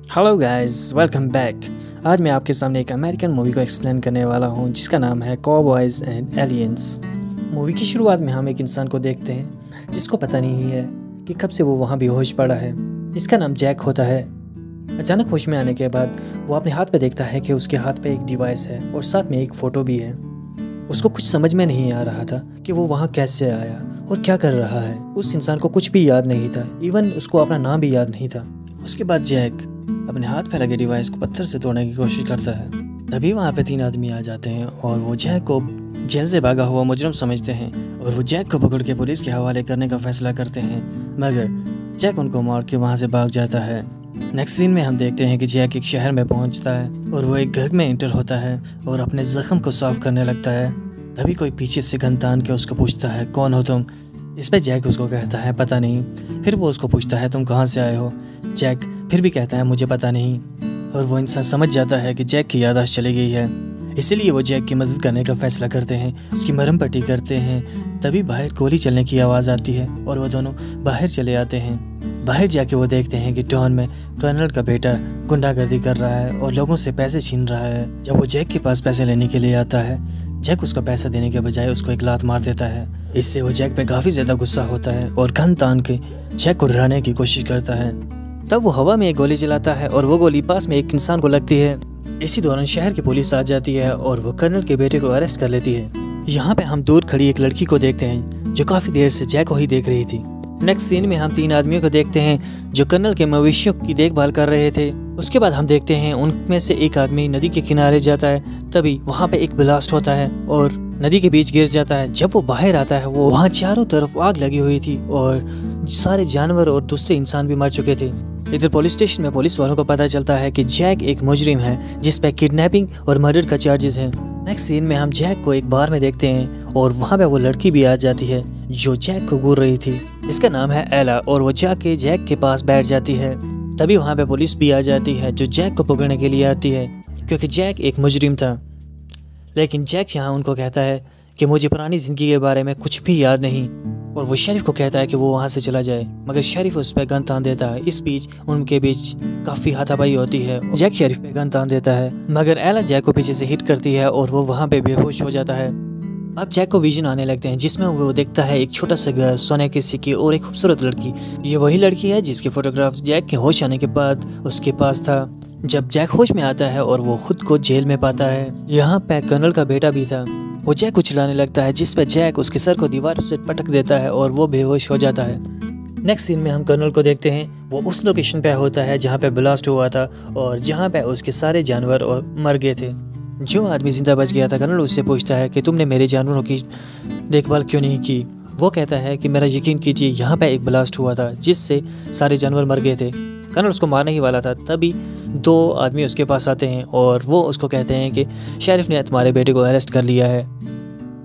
Hello guys, welcome back. आज मैं आपके सामने एक अमेरिकन मूवी को एक्सप्लेन करने वाला हूं जिसका नाम है कॉबॉयज़ एंड एलियंस। मूवी की शुरुआत में हम एक इंसान को देखते हैं जिसको पता नहीं है कि कब से वो वहां बेहोश पड़ा है। इसका नाम जैक होता है। अचानक होश में आने के बाद वो अपने हाथ पे देखता है कि उसके हाथ पे एक डिवाइस है और साथ में एक फ़ोटो भी है। उसको कुछ समझ में नहीं आ रहा था कि वो वहाँ कैसे आया और क्या कर रहा है। उस इंसान को कुछ भी याद नहीं था, इवन उसको अपना नाम भी याद नहीं था। उसके बाद जैक अपने हाथ पे लगे डिवाइस को पत्थर से तोड़ने की कोशिश करता है। तभी वहाँ पे 3 आदमी आ जाते हैं और वो जैक को जेल से भागा हुआ मुजरिम समझते हैं और वो जैक को पकड़ के पुलिस के हवाले करने का फैसला करते हैं, मगर जैक उनको मार के वहाँ से भाग जाता है। नेक्स्ट सीन में हम देखते हैं कि जैक एक शहर में पहुँचता है और वो एक घर में एंटर होता है और अपने जख्म को साफ करने लगता है। तभी कोई पीछे से गन तान के उसको पूछता है, कौन हो तुम? इस पे जैक उसको कहता है, पता नहीं। फिर वो उसको पूछता है, तुम कहाँ से आए हो? जैक फिर भी कहता है, मुझे पता नहीं। और वो इंसान समझ जाता है कि जैक की याददाश्त चली गई है, इसीलिए वो जैक की मदद करने का फैसला करते हैं, उसकी मरहम पट्टी करते हैं। तभी बाहर गोली चलने की आवाज़ आती है और वो दोनों बाहर चले आते हैं। बाहर जाके वो देखते हैं कि टाउन में कर्नल का बेटा गुंडागर्दी कर रहा है और लोगों से पैसे छीन रहा है। जब वो जैक के पास पैसे लेने के लिए आता है, जैक उसका पैसा देने के बजाय उसको एक लात मार देता है। इससे वो जैक पे काफ़ी ज़्यादा गुस्सा होता है और गन तान के जैक को डराने की कोशिश करता है। तब वो हवा में एक गोली चलाता है और वो गोली पास में एक इंसान को लगती है। इसी दौरान शहर की पुलिस आ जाती है और वो कर्नल के बेटे को अरेस्ट कर लेती है। यहाँ पे हम दूर खड़ी एक लड़की को देखते हैं जो काफ़ी देर से जैक को ही देख रही थी। नेक्स्ट सीन में हम 3 आदमियों को देखते हैं जो कर्नल के मवेशियों की देखभाल कर रहे थे। उसके बाद हम देखते हैं उनमें से एक आदमी नदी के किनारे जाता है। तभी वहाँ पे एक ब्लास्ट होता है और नदी के बीच गिर जाता है। जब वो बाहर आता है, वो वहाँ चारों तरफ आग लगी हुई थी और सारे जानवर और दूसरे इंसान भी मर चुके थे। इधर पुलिस स्टेशन में पुलिस वालों को पता चलता है कि जैक एक मुजरिम है जिस पे किडनैपिंग और मर्डर का चार्जेस है। नेक्स्ट सीन में हम जैक को एक बार में देखते हैं और वहाँ पे वो लड़की भी आ जाती है जो जैक को घूर रही थी। इसका नाम है एला और वो जाके जैक के पास बैठ जाती है। तभी वहाँ पे पुलिस भी आ जाती है जो जैक को पकड़ने के लिए आती है, क्योंकि जैक एक मुजरिम था। लेकिन जैक यहाँ उनको कहता है कि मुझे पुरानी ज़िंदगी के बारे में कुछ भी याद नहीं, और वो शेरिफ को कहता है कि वो वहाँ से चला जाए, मगर शेरिफ उस पर गन तान देता है। इस बीच उनके बीच काफ़ी हाथापाई होती है। जैक शेरिफ पे गन तान देता है, मगर एला जैक को पीछे से हिट करती है और वो वहाँ पे बेहोश हो जाता है। अब जैक को विजन आने लगते हैं जिसमें वो देखता है एक छोटा सा घर, सोने के सिक्के और एक खूबसूरत लड़की। ये वही लड़की है जिसकी फोटोग्राफ जैक के होश आने के बाद उसके पास था। जब जैक होश में आता है और वो खुद को जेल में पाता है, यहाँ पे कर्नल का बेटा भी था। वो जैक को चिल्लाने लगता है जिस पे जैक उसके सर को दीवार से पटक देता है और वो बेहोश हो जाता है। नेक्स्ट सीन में हम कर्नल को देखते हैं। वो उस लोकेशन पे होता है जहाँ पे ब्लास्ट हुआ था और जहाँ पे उसके सारे जानवर और मर गए थे। जो आदमी जिंदा बच गया था, कर्नल उससे पूछता है कि तुमने मेरे जानवरों की देखभाल क्यों नहीं की? वो कहता है कि मेरा यकीन कीजिए, यहाँ पे एक ब्लास्ट हुआ था जिससे सारे जानवर मर गए थे। कर्नल उसको मारने ही वाला था, तभी 2 आदमी उसके पास आते हैं और वो उसको कहते हैं कि शेरिफ ने तुम्हारे बेटे को अरेस्ट कर लिया है।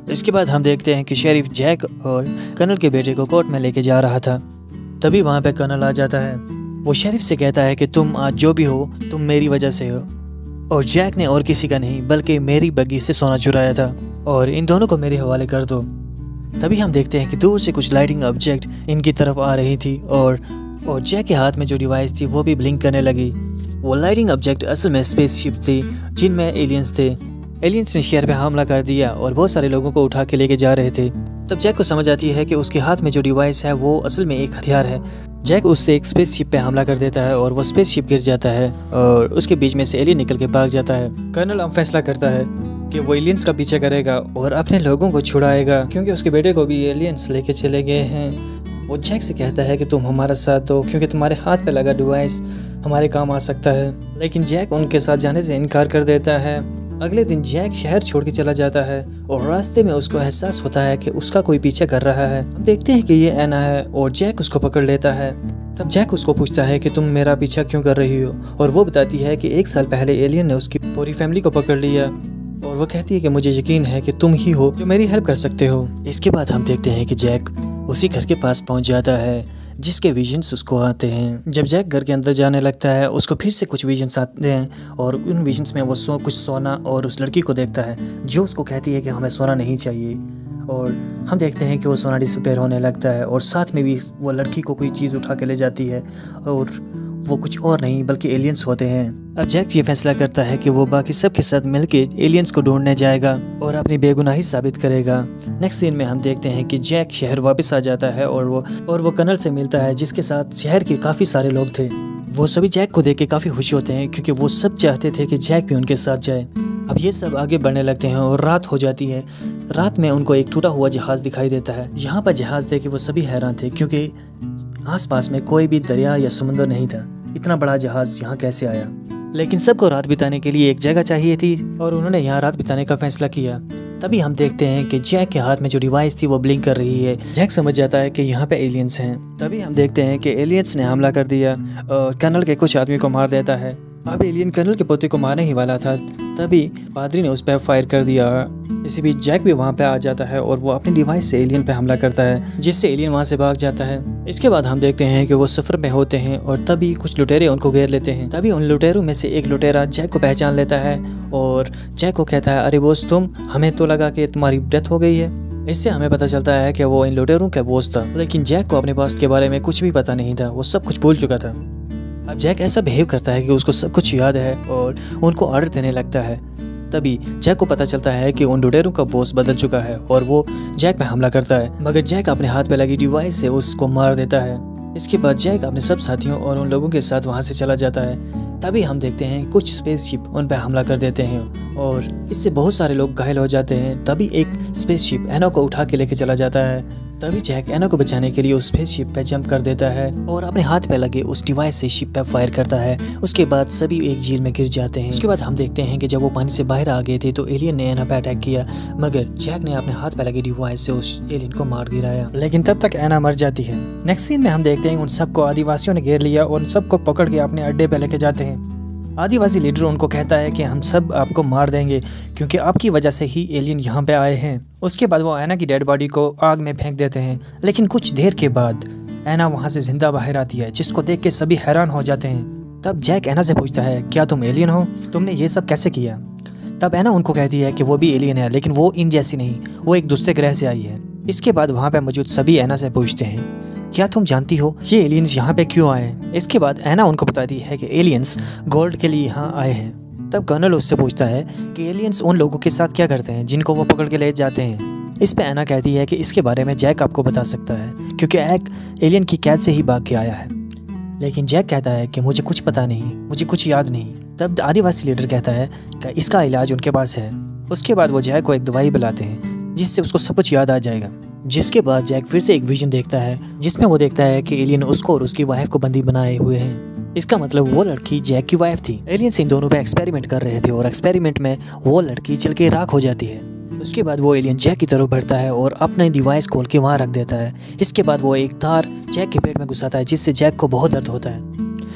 इसके बाद हम देखते हैं कि शेरिफ जैक और कर्नल के बेटे को कोर्ट में लेके जा रहा था। तभी वहाँ पे कर्नल आ जाता है। वो शेरिफ से कहता है कि तुम आज जो भी हो, तुम मेरी वजह से हो, और जैक ने और किसी का नहीं बल्कि मेरी बग्गी से सोना चुराया था, और इन दोनों को मेरे हवाले कर दो। तभी हम देखते हैं कि दूर से कुछ लाइटिंग ऑब्जेक्ट इनकी तरफ आ रही थी और जैक के हाथ में जो डिवाइस थी वो भी ब्लिंक करने लगी। वो लाइटिंग ऑब्जेक्ट असल में स्पेसशिप थी जिनमें एलियंस थे। एलियंस ने शहर पे हमला कर दिया और बहुत सारे लोगों को उठा के लेके जा रहे थे। तब जैक को समझ आती है कि उसके हाथ में जो डिवाइस है वो असल में एक हथियार है। जैक उससे एक स्पेसशिप पे हमला कर देता है और वो स्पेसशिप गिर जाता है और उसके बीच में से एलियन निकल के भाग जाता है। कर्नल अब फैसला करता है कि वो एलियंस का पीछा करेगा और अपने लोगों को छुड़ाएगा, क्योंकि उसके बेटे को भी एलियंस लेके चले गए हैं। वो जैक से कहता है कि तुम हमारा साथ दो, क्योंकि तुम्हारे हाथ पे लगा डिवाइस हमारे काम आ सकता है। लेकिन जैक उनके साथ जाने से इनकार कर देता है। अगले दिन जैक शहर छोड़ के चला जाता है और रास्ते में उसको एहसास होता है कि उसका कोई पीछे कर रहा है। हम देखते हैं कि ये एना है और जैक उसको पकड़ लेता है। तब जैक उसको पूछता है कि तुम मेरा पीछा क्यों कर रही हो, और वो बताती है कि 1 साल पहले एलियन ने उसकी पूरी फैमिली को पकड़ लिया, और वो कहती है कि मुझे यकीन है कि तुम ही हो जो मेरी हेल्प कर सकते हो। इसके बाद हम देखते हैं कि जैक उसी घर के पास पहुंच जाता है जिसके विजन्स उसको आते हैं। जब जैक घर के अंदर जाने लगता है, उसको फिर से कुछ विजन्स आते हैं और उन विजन्स में वो कुछ सोना और उस लड़की को देखता है जो उसको कहती है कि हमें सोना नहीं चाहिए। और हम देखते हैं कि वो सोना डिसअपीयर होने लगता है और साथ में भी वो लड़की को कोई चीज़ उठा के ले जाती है और वो कुछ और नहीं बल्कि एलियंस होते हैं। अब जैक ये फैसला करता है कि वो बाकी सब के साथ मिलके एलियंस को ढूंढने जाएगा और अपनी बेगुनाही साबित करेगा। नेक्स्ट सीन में हम देखते हैं कि जैक शहर वापस आ जाता है और वो कर्नल से मिलता है, जिसके साथ शहर के काफ़ी सारे लोग थे। वो सभी जैक को देख के काफ़ी खुश होते हैं क्योंकि वो सब चाहते थे कि जैक भी उनके साथ जाए। अब ये सब आगे बढ़ने लगते हैं और रात हो जाती है। रात में उनको एक टूटा हुआ जहाज दिखाई देता है। यहाँ पर जहाज देख के वो सभी हैरान थे क्योंकि आसपास में कोई भी दरिया या समुद्र नहीं था। इतना बड़ा जहाज यहाँ कैसे आया? लेकिन सबको रात बिताने के लिए एक जगह चाहिए थी और उन्होंने यहाँ रात बिताने का फैसला किया। तभी हम देखते हैं कि जैक के हाथ में जो डिवाइस थी वो ब्लिंक कर रही है। जैक समझ जाता है कि यहाँ पे एलियंस हैं। तभी हम देखते हैं कि एलियंस ने हमला कर दिया और कर्नल के कुछ आदमी को मार देता है। अब एलियन कर्नल के पोते को मारने ही वाला था, तभी पादरी ने उस पर फायर कर दिया। इसी बीच जैक भी वहाँ पे आ जाता है और वो अपने डिवाइस से एलियन पे हमला करता है, जिससे एलियन वहाँ से भाग जाता है। इसके बाद हम देखते हैं कि वो सफर में होते हैं और तभी कुछ लुटेरे उनको घेर लेते हैं। तभी उन लुटेरों में से एक लुटेरा जैक को पहचान लेता है और जैक को कहता है, अरे बॉस तुम, हमें तो लगा कि तुम्हारी डेथ हो गई है। इससे हमें पता चलता है कि वो इन लुटेरों का बॉस था, लेकिन जैक को अपने पास्ट के बारे में कुछ भी पता नहीं था। वो सब कुछ भूल चुका था। अब जैक ऐसा बिहेव करता है कि उसको सब कुछ याद है और उनको ऑर्डर देने लगता है। तभी जैक को पता चलता है कि उन लुटेरों का बॉस बदल चुका है और वो जैक पे हमला करता है, मगर जैक अपने हाथ पे लगी डिवाइस से उसको मार देता है। इसके बाद जैक अपने सब साथियों और उन लोगों के साथ वहाँ से चला जाता है। तभी हम देखते हैं कुछ स्पेसशिप उन पर हमला कर देते हैं और इससे बहुत सारे लोग घायल हो जाते हैं। तभी एक स्पेसशिप एना को उठा के लेके चला जाता है। तभी जैक एना को बचाने के लिए उस स्पेसशिप पे जंप कर देता है और अपने हाथ पे लगे उस डिवाइस से शिप पे फायर करता है। उसके बाद सभी एक झील में गिर जाते हैं। उसके बाद हम देखते हैं कि जब वो पानी से बाहर आ गए थे तो एलियन ने एना पे अटैक किया, मगर जैक ने अपने हाथ पे लगे डिवाइस से उस एलियन को मार गिराया, लेकिन तब तक एना मर जाती है। नेक्स्ट सीन में हम देखते हैं उन सबको आदिवासियों ने घेर लिया और उन सबको पकड़ के अपने अड्डे पे लेके जाते हैं। आदिवासी लीडर उनको कहता है कि हम सब आपको मार देंगे क्योंकि आपकी वजह से ही एलियन यहाँ पे आए हैं। उसके बाद वो एना की डेड बॉडी को आग में फेंक देते हैं, लेकिन कुछ देर के बाद एना वहाँ से जिंदा बाहर आती है, जिसको देख के सभी हैरान हो जाते हैं। तब जैक एना से पूछता है, क्या तुम एलियन हो? तुमने ये सब कैसे किया? तब एना उनको कहती है कि वो भी एलियन है, लेकिन वो इन जैसी नहीं, वो एक दूसरे ग्रह से आई है। इसके बाद वहाँ पे मौजूद सभी एना से पूछते हैं, क्या तुम जानती हो ये एलियंस यहाँ पे क्यों आए? इसके बाद एना उनको बताती है कि एलियंस गोल्ड के लिए यहाँ आए हैं। तब कर्नल उससे पूछता है कि एलियंस उन लोगों के साथ क्या करते हैं जिनको वो पकड़ के ले जाते हैं। इस पे एना कहती है कि इसके बारे में जैक आपको बता सकता है क्योंकि एक एलियन की कैद से ही भाग के आया है। लेकिन जैक कहता है कि मुझे कुछ पता नहीं, मुझे कुछ याद नहीं। तब आदिवासी लीडर कहता है कि इसका इलाज उनके पास है। उसके बाद वो जैक को एक दवाई पिलाते हैं जिससे उसको सब कुछ याद आ जाएगा। जिसके बाद जैक फिर से एक विजन देखता है जिसमें वो देखता है कि एलियन उसको और उसकी वाइफ को बंदी बनाए हुए हैं। इसका मतलब वो लड़की जैक की वाइफ थी। एलियंस इन दोनों पे एक्सपेरिमेंट कर रहे थे और एक्सपेरिमेंट में वो लड़की जल के राख हो जाती है। उसके बाद वो एलियन जैक की तरफ बढ़ता है और अपने डिवाइस खोल के वहाँ रख देता है। इसके बाद वो एक तार जैक के पेट में घुसाता है जिससे जैक को बहुत दर्द होता है।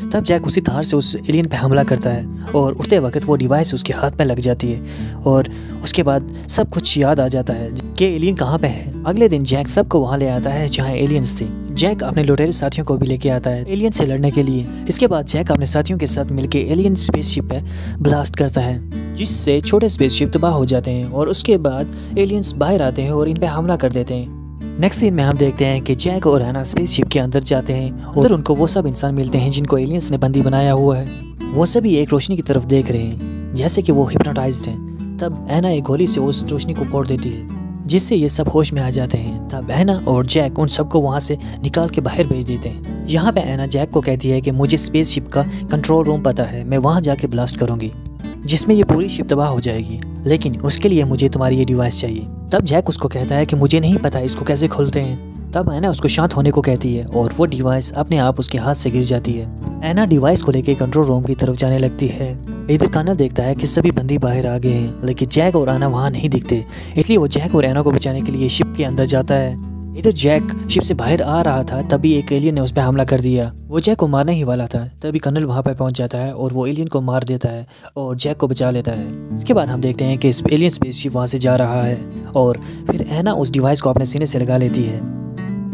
तब जैक उसी तार से उस एलियन पे हमला करता है और उठते वक्त वो डिवाइस उसके हाथ में लग जाती है और उसके बाद सब कुछ याद आ जाता है कि एलियन कहाँ पे है। अगले दिन जैक सबको वहाँ ले आता है जहाँ एलियंस थी। जैक अपने लुटेरे साथियों को भी लेके आता है एलियन से लड़ने के लिए। इसके बाद जैक अपने साथियों के साथ मिलके एलियन स्पेसशिप पे ब्लास्ट करता है जिससे छोटे स्पेसशिप तबाह हो जाते हैं और उसके बाद एलियंस बाहर आते हैं और इन पे हमला कर देते हैं। नेक्स्ट सीन में हम देखते हैं कि जैक और एना स्पेसशिप के अंदर जाते हैं और उनको वो सब इंसान मिलते हैं जिनको एलियंस ने बंदी बनाया हुआ है। वो सभी एक रोशनी की तरफ देख रहे हैं जैसे कि वो हिप्नोटाइज्ड हैं। तब एना एक गोली से उस रोशनी को फोड़ देती है जिससे ये सब होश में आ जाते हैं। तब एना और जैक उन सबको वहाँ से निकाल के बाहर भेज देते हैं। यहाँ पे एना जैक को कहती है कि मुझे स्पेसशिप का कंट्रोल रूम पता है, मैं वहाँ जाके ब्लास्ट करूँगी जिसमें ये पूरी शिप तबाह हो जाएगी, लेकिन उसके लिए मुझे तुम्हारी ये डिवाइस चाहिए। तब जैक उसको कहता है कि मुझे नहीं पता इसको कैसे खोलते हैं। तब एना उसको शांत होने को कहती है और वो डिवाइस अपने आप उसके हाथ से गिर जाती है। एना डिवाइस को लेकर कंट्रोल रूम की तरफ जाने लगती है। इधर कर्नल देखता है कि सभी बंदी बाहर आ गए हैं, लेकिन जैक और एना वहाँ नहीं दिखते, इसलिए वो जैक और एना को बचाने के लिए शिप के अंदर जाता है। इधर जैक शिप से बाहर आ रहा था तभी एक एलियन ने उस पर हमला कर दिया। वो जैक को मारने ही वाला था, तभी कर्नल वहाँ पर पहुँच जाता है और वो एलियन को मार देता है और जैक को बचा लेता है। इसके बाद हम देखते हैं कि एलियन स्पेसशिप वहाँ से जा रहा है और फिर एना उस डिवाइस को अपने सीने से लगा लेती है,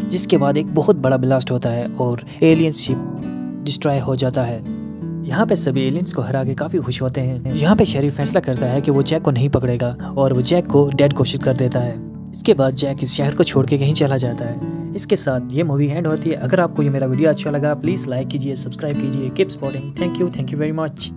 जिसके बाद एक बहुत बड़ा ब्लास्ट होता है और एलियन शिप डिस्ट्रॉय हो जाता है। यहाँ पे सभी एलियंस को हरा के काफ़ी खुश होते हैं। यहाँ पे शेरिफ फैसला करता है कि वो जैक को नहीं पकड़ेगा और वो जैक को डेड घोषित कर देता है। इसके बाद जैक इस शहर को छोड़ के कहीं चला जाता है। इसके साथ ये मूवी एंड होती है। अगर आपको ये मेरा वीडियो अच्छा लगा प्लीज़ लाइक कीजिए, सब्सक्राइब कीजिए। Keep supporting. Thank you very much.